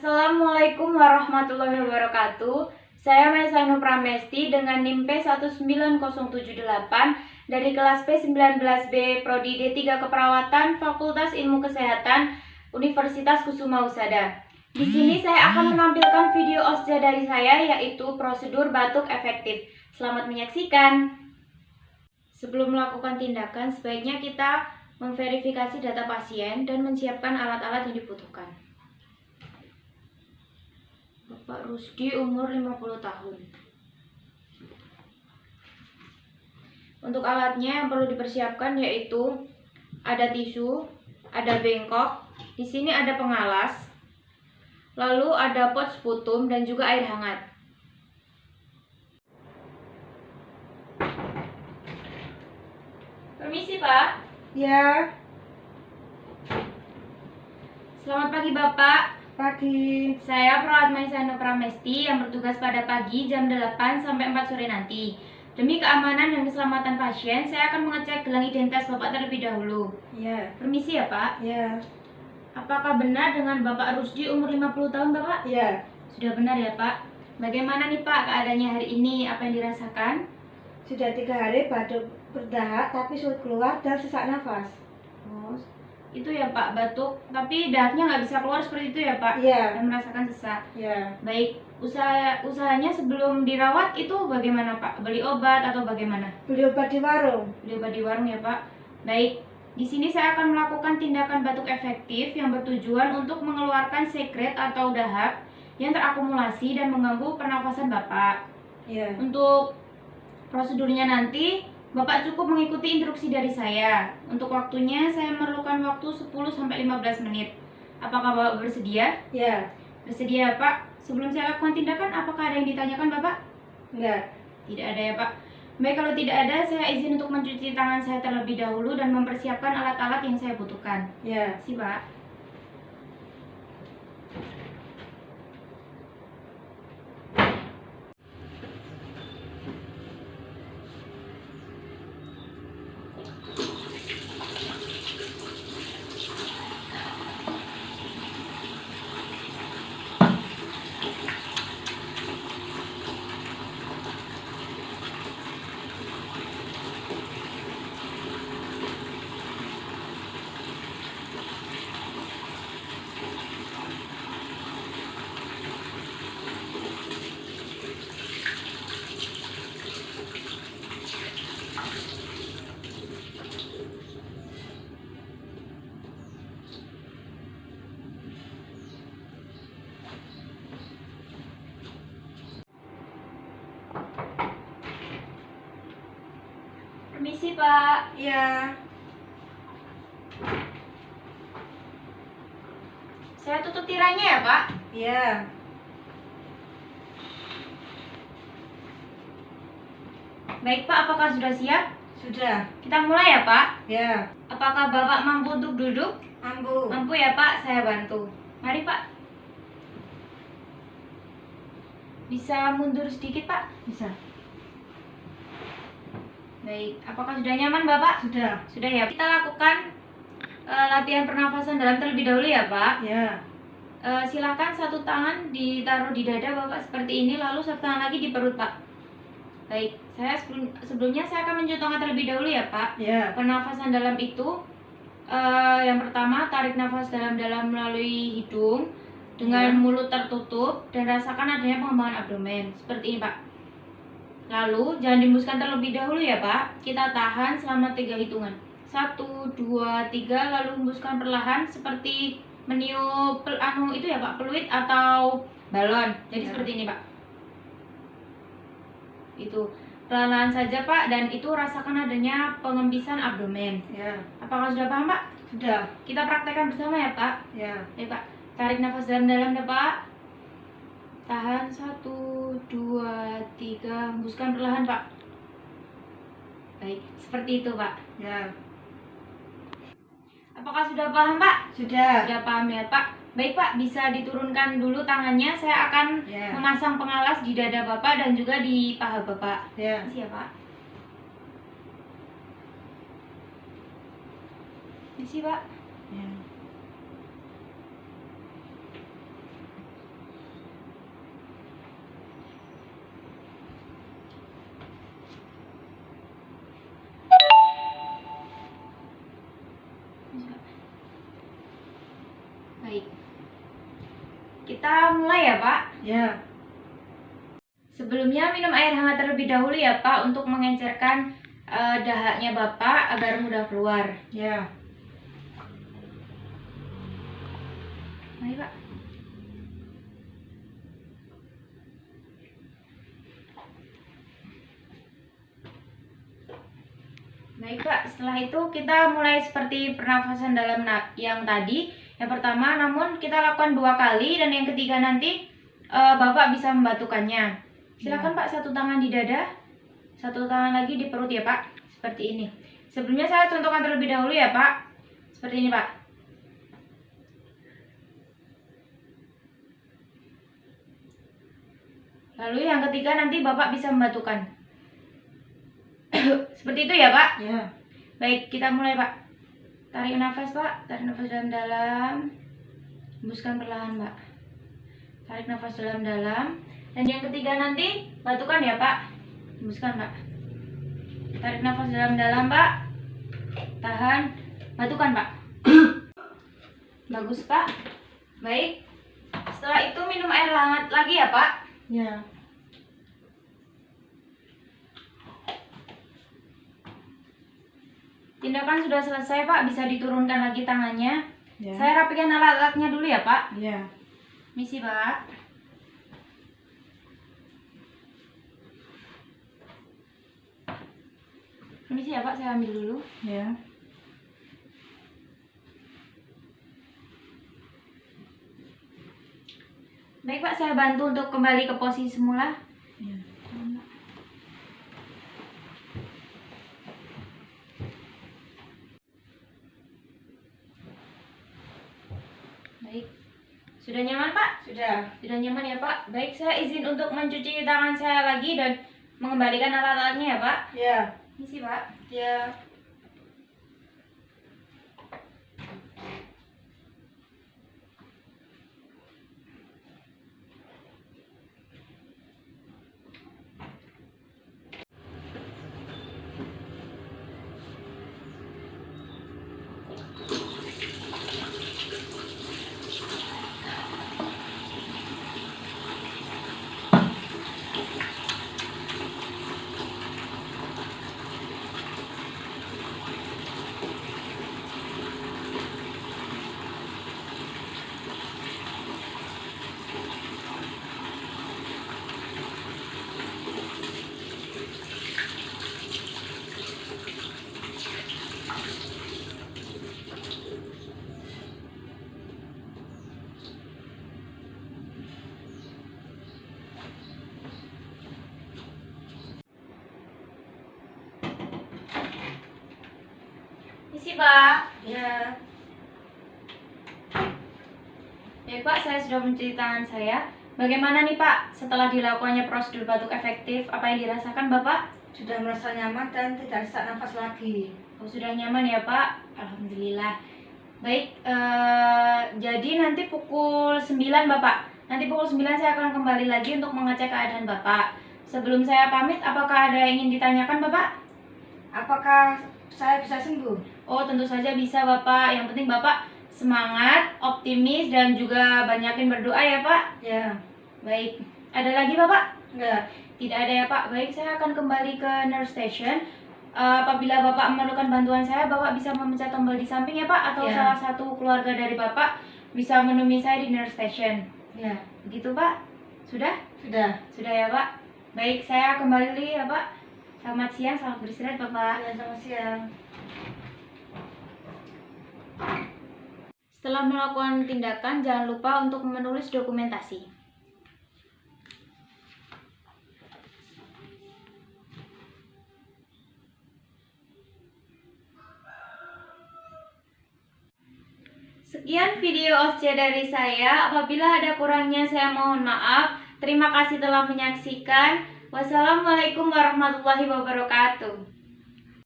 Assalamualaikum warahmatullahi wabarakatuh. Saya Maisanu Pramesti dengan NIM P19078 dari kelas P19B Prodi D3 Keperawatan Fakultas Ilmu Kesehatan Universitas Kusuma Husada. Di sini saya akan menampilkan video OSJA dari saya, yaitu prosedur batuk efektif. Selamat menyaksikan. Sebelum melakukan tindakan, sebaiknya kita memverifikasi data pasien dan menyiapkan alat-alat yang dibutuhkan. Bapak Rusdi, umur 50 tahun. Untuk alatnya yang perlu dipersiapkan yaitu ada tisu, ada bengkok, di sini ada pengalas, lalu ada pot sputum dan juga air hangat. Permisi, Pak. Ya, Selamat pagi, Bapak. pagi. Saya Perawat Maisanu Pramesti yang bertugas pada pagi jam 8 sampai 4 sore nanti. Demi keamanan dan keselamatan pasien, saya akan mengecek gelang identitas Bapak terlebih dahulu. Ya, Permisi ya, Pak. ya, Apakah benar dengan Bapak Rusdi umur 50 tahun, Bapak? ya. Sudah benar ya, Pak. Bagaimana nih, Pak, keadaannya hari ini? Apa yang dirasakan? Sudah 3 hari batuk berdahak tapi sulit keluar dan sesak nafas. Oh, itu ya, Pak, batuk. Tapi dahaknya nggak bisa keluar seperti itu ya, Pak? Iya. Dan merasakan sesak. Ya, Baik, usahanya sebelum dirawat itu bagaimana, Pak? Beli obat atau bagaimana? beli obat di warung. Beli obat di warung ya, Pak. Baik, di sini saya akan melakukan tindakan batuk efektif yang bertujuan untuk mengeluarkan sekret atau dahak yang terakumulasi dan mengganggu pernafasan Bapak. Ya, Untuk prosedurnya nanti, Bapak cukup mengikuti instruksi dari saya. Untuk waktunya, saya memerlukan waktu 10-15 menit. Apakah Bapak bersedia? ya, Bersedia, Pak? Sebelum saya lakukan tindakan, apakah ada yang ditanyakan, Bapak? enggak. Tidak ada ya, Pak. Baik, kalau tidak ada, saya izin untuk mencuci tangan saya terlebih dahulu dan mempersiapkan alat-alat yang saya butuhkan. Ya, Si, Pak. Permisi, Pak. ya, Saya tutup tirainya ya, Pak. ya. Baik, Pak. Apakah sudah siap? Sudah. Kita mulai ya, Pak. Ya, Apakah Bapak mampu untuk duduk? mampu. Mampu ya, Pak. Saya bantu. Mari, Pak. Bisa mundur sedikit, Pak? Bisa. Baik. Apakah sudah nyaman, Bapak? Sudah. Sudah ya. Kita lakukan latihan pernafasan dalam terlebih dahulu ya, Pak. Ya, Silakan satu tangan ditaruh di dada Bapak seperti ini, lalu satu tangan lagi di perut, Pak. Baik, sebelumnya saya akan mencontohkan terlebih dahulu ya, Pak. ya, Pernafasan dalam itu yang pertama, tarik nafas dalam-dalam melalui hidung dengan Ya. mulut tertutup dan rasakan adanya pengembangan abdomen seperti ini, Pak. Lalu jangan dihembuskan terlebih dahulu ya, Pak. Kita tahan selama 3 hitungan. 1, 2, 3, lalu hembuskan perlahan seperti meniup itu ya, Pak, peluit atau balon. Jadi Ya. seperti ini, Pak. Itu perlahan saja, Pak, dan itu rasakan adanya pengembisan abdomen. ya. Apakah sudah paham, Pak? Sudah. Kita praktekkan bersama ya, Pak. Ya, Baik, Pak. Tarik nafas dalam-dalam ya, Pak. Tahan 1, 2, 3, hembuskan perlahan, Pak. Baik, seperti itu, Pak. ya. Apakah sudah paham, Pak? Sudah. Sudah paham ya, Pak. Baik, Pak, bisa diturunkan dulu tangannya. Saya akan Ya. memasang pengalas di dada Bapak dan juga di paha Bapak. Ya. Permisi ya, Pak. Permisi, Pak. Ya. Kita mulai ya Pak. Ya. Sebelumnya minum air hangat terlebih dahulu ya Pak untuk mengencerkan dahaknya Bapak agar mudah keluar. Ya. Mari Pak. Baik Pak, setelah itu kita mulai seperti pernafasan dalam yang tadi. Yang pertama, namun kita lakukan 2 kali dan yang ketiga nanti Bapak bisa membatukannya. Silakan Pak, satu tangan di dada, satu tangan lagi di perut ya Pak, seperti ini. Sebelumnya saya contohkan terlebih dahulu ya Pak, seperti ini Pak. Lalu yang ketiga nanti Bapak bisa membatukan. Seperti itu ya Pak? Ya. Baik, kita mulai Pak. Tarik nafas Pak, tarik nafas dalam-dalam. Hembuskan perlahan Pak. Tarik nafas dalam-dalam. Dan yang ketiga nanti batukan ya Pak. Hembuskan Pak. Tarik nafas dalam-dalam Pak. Tahan, batukan Pak. Bagus Pak. Baik. Setelah itu minum air hangat lagi ya Pak. Ya. Tindakan sudah selesai Pak, bisa diturunkan lagi tangannya. Ya. Saya rapikan alat-alatnya dulu ya Pak. Ya. Misi Pak. Misi ya Pak, saya ambil dulu. Ya. Baik Pak, saya bantu untuk kembali ke posisi semula. Ya. Baik. Sudah nyaman Pak? Sudah. Sudah nyaman ya Pak? Baik, saya izin untuk mencuci tangan saya lagi dan mengembalikan alat-alatnya ya Pak. Ya. Misi Pak. Ya. Misi Pak. Ya. Baik Pak, saya sudah mencuci tangan saya. Bagaimana nih Pak setelah dilakukannya prosedur batuk efektif? Apa yang dirasakan Bapak? Sudah merasa nyaman dan tidak sesak nafas lagi. Oh, sudah nyaman ya Pak? Alhamdulillah. Baik, jadi nanti pukul 9 Bapak. Nanti pukul 9 saya akan kembali lagi untuk mengecek keadaan Bapak. Sebelum saya pamit, apakah ada yang ingin ditanyakan Bapak? Apakah saya bisa sembuh? Oh, tentu saja bisa Bapak. Yang penting Bapak semangat, optimis, dan juga banyakin berdoa ya Pak. Ya. Baik, ada lagi Bapak? Enggak. Tidak ada ya Pak. Baik, saya akan kembali ke nurse station. Apabila Bapak memerlukan bantuan saya, Bapak bisa memencet tombol di samping ya Pak, atau Ya. salah satu keluarga dari Bapak bisa menemui saya di nurse station. Ya. Begitu Pak? Sudah? Sudah. Sudah ya Pak. Baik, saya kembali ya Pak. Selamat siang, selamat beristirahat Bapak. Ya, selamat siang. Setelah melakukan tindakan, jangan lupa untuk menulis dokumentasi. Sekian video OSCE dari saya. Apabila ada kurangnya saya mohon maaf. Terima kasih telah menyaksikan. Wassalamualaikum warahmatullahi wabarakatuh.